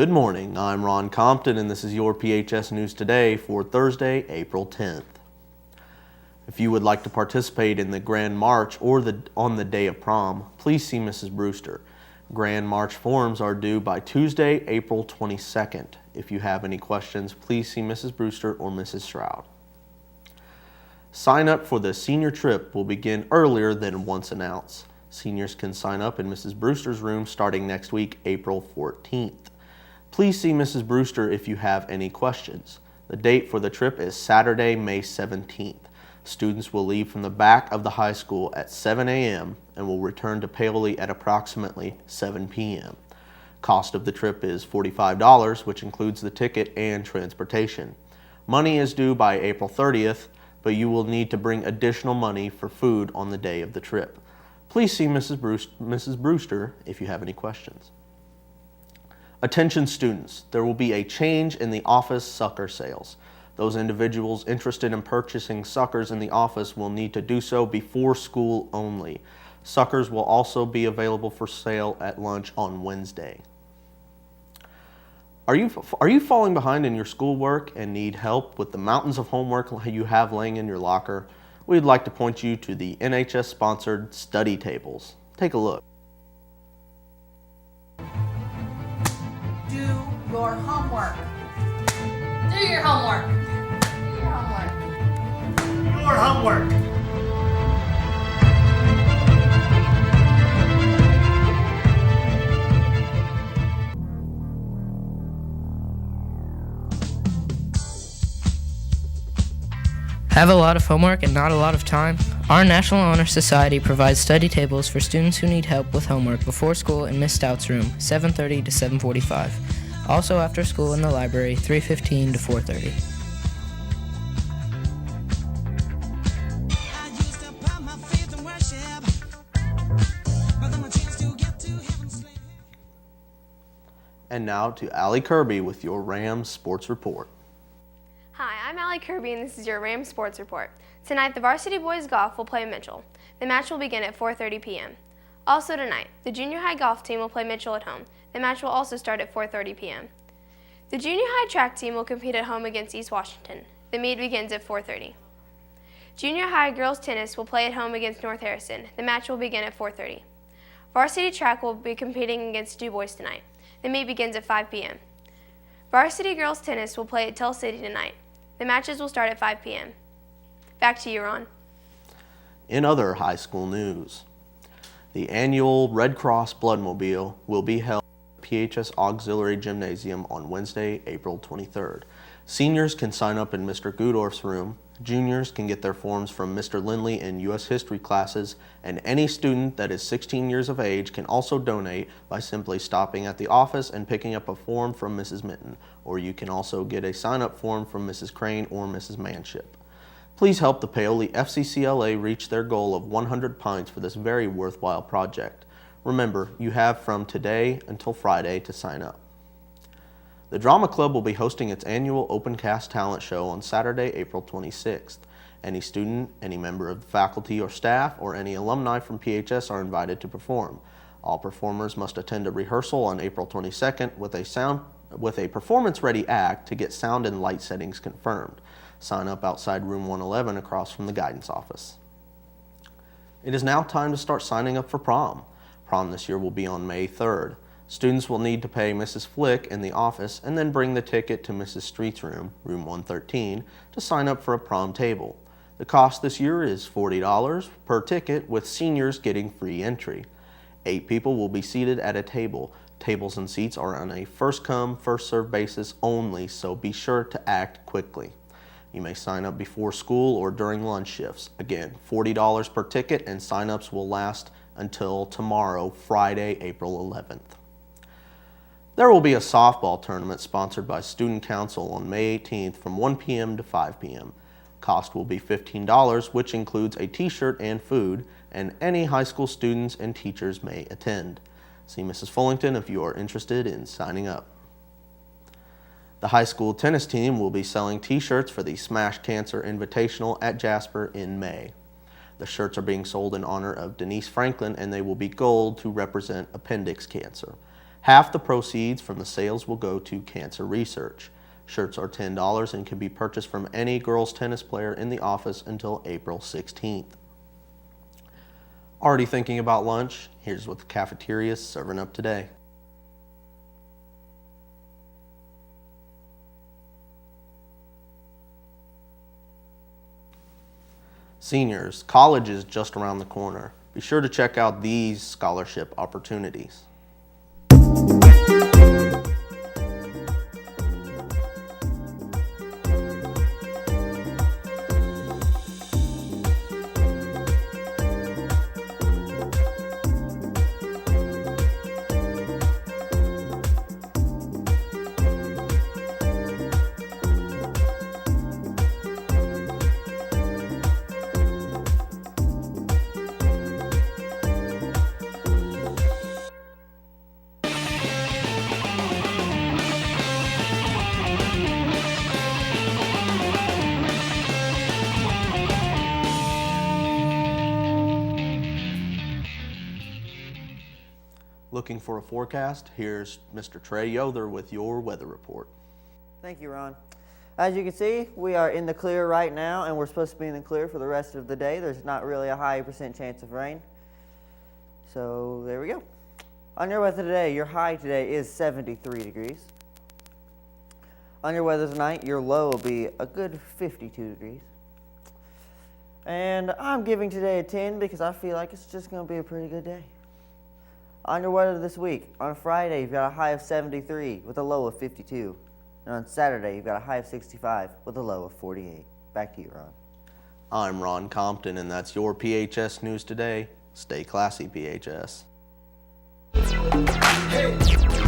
Good morning, I'm Ron Compton and this is your PHS News Today for Thursday, April 10th. If you would like to participate in the Grand March or on the day of prom, please see Mrs. Brewster. Grand March forms are due by Tuesday, April 22nd. If you have any questions, please see Mrs. Brewster or Mrs. Stroud. Sign up for the senior trip will begin earlier than once announced. Seniors can sign up in Mrs. Brewster's room starting next week, April 14th. Please see Mrs. Brewster if you have any questions. The date for the trip is Saturday, May 17th. Students will leave from the back of the high school at 7 a.m. and will return to Paoli at approximately 7 p.m. Cost of the trip is $45, which includes the ticket and transportation. Money is due by April 30th, but you will need to bring additional money for food on the day of the trip. Please see Mrs. Brewster if you have any questions. Attention students, there will be a change in the office sucker sales. Those individuals interested in purchasing suckers in the office will need to do so before school only. Suckers will also be available for sale at lunch on Wednesday. Are you falling behind in your schoolwork and need help with the mountains of homework you have laying in your locker? We'd like to point you to the NHS-sponsored study tables. Take a look. Do your homework. Do your homework. Do your homework. Your homework. Have a lot of homework and not a lot of time? Our National Honor Society provides study tables for students who need help with homework before school in Miss Stout's room, 7:30 to 7:45. Also after school in the library, 3:15 to 4:30. And now to Allie Kirby with your Rams Sports Report. Hi, I'm Allie Kirby and this is your Rams Sports Report. Tonight, the varsity boys golf will play Mitchell. The match will begin at 4:30 p.m. Also tonight, the junior high golf team will play Mitchell at home. The match will also start at 4:30 p.m. The junior high track team will compete at home against East Washington. The meet begins at 4:30. Junior high girls tennis will play at home against North Harrison. The match will begin at 4:30. Varsity track will be competing against Du Bois tonight. The meet begins at 5 p.m. Varsity girls tennis will play at Tell City tonight. The matches will start at 5 p.m. Back to you, Ron. In other high school news, the annual Red Cross Bloodmobile will be held at PHS Auxiliary Gymnasium on Wednesday, April 23rd. Seniors can sign up in Mr. Gudorf's room. Juniors can get their forms from Mr. Lindley in U.S. History classes, and any student that is 16 years of age can also donate by simply stopping at the office and picking up a form from Mrs. Minton, or you can also get a sign-up form from Mrs. Crane or Mrs. Manship. Please help the Paoli FCCLA reach their goal of 100 pints for this very worthwhile project. Remember, you have from today until Friday to sign up. The Drama Club will be hosting its annual Open Cast Talent Show on Saturday, April 26th. Any student, any member of the faculty or staff, or any alumni from PHS are invited to perform. All performers must attend a rehearsal on April 22nd with a performance-ready act to get sound and light settings confirmed. Sign up outside room 111 across from the guidance office. It is now time to start signing up for prom. Prom this year will be on May 3rd. Students will need to pay Mrs. Flick in the office and then bring the ticket to Mrs. Street's room, room 113, to sign up for a prom table. The cost this year is $40 per ticket, with seniors getting free entry. 8 people will be seated at a table. Tables and seats are on a first-come, first-served basis only, so be sure to act quickly. You may sign up before school or during lunch shifts. Again, $40 per ticket, and sign-ups will last until tomorrow, Friday, April 11th. There will be a softball tournament sponsored by Student Council on May 18th from 1 p.m. to 5 p.m. Cost will be $15, which includes a t-shirt and food, and any high school students and teachers may attend. See Mrs. Fullington if you are interested in signing up. The high school tennis team will be selling t-shirts for the Smash Cancer Invitational at Jasper in May. The shirts are being sold in honor of Denise Franklin, and they will be gold to represent appendix cancer. Half the proceeds from the sales will go to cancer research. Shirts are $10 and can be purchased from any girls tennis player in the office until April 16th. Already thinking about lunch? Here's what the cafeteria is serving up today. Seniors, college is just around the corner. Be sure to check out these scholarship opportunities. Looking for a forecast? Here's Mr. Trey Yother with your weather report. Thank you, Ron. As you can see, we are in the clear right now, and we're supposed to be in the clear for the rest of the day. There's not really a high % chance of rain. So there we go. On your weather today, your high today is 73 degrees. On your weather tonight, your low will be a good 52 degrees. And I'm giving today a 10 because I feel like it's just going to be a pretty good day. On your weather this week, on Friday, you've got a high of 73 with a low of 52. And on Saturday, you've got a high of 65 with a low of 48. Back to you, Ron. I'm Ron Compton, and that's your PHS News Today. Stay classy, PHS. Hey.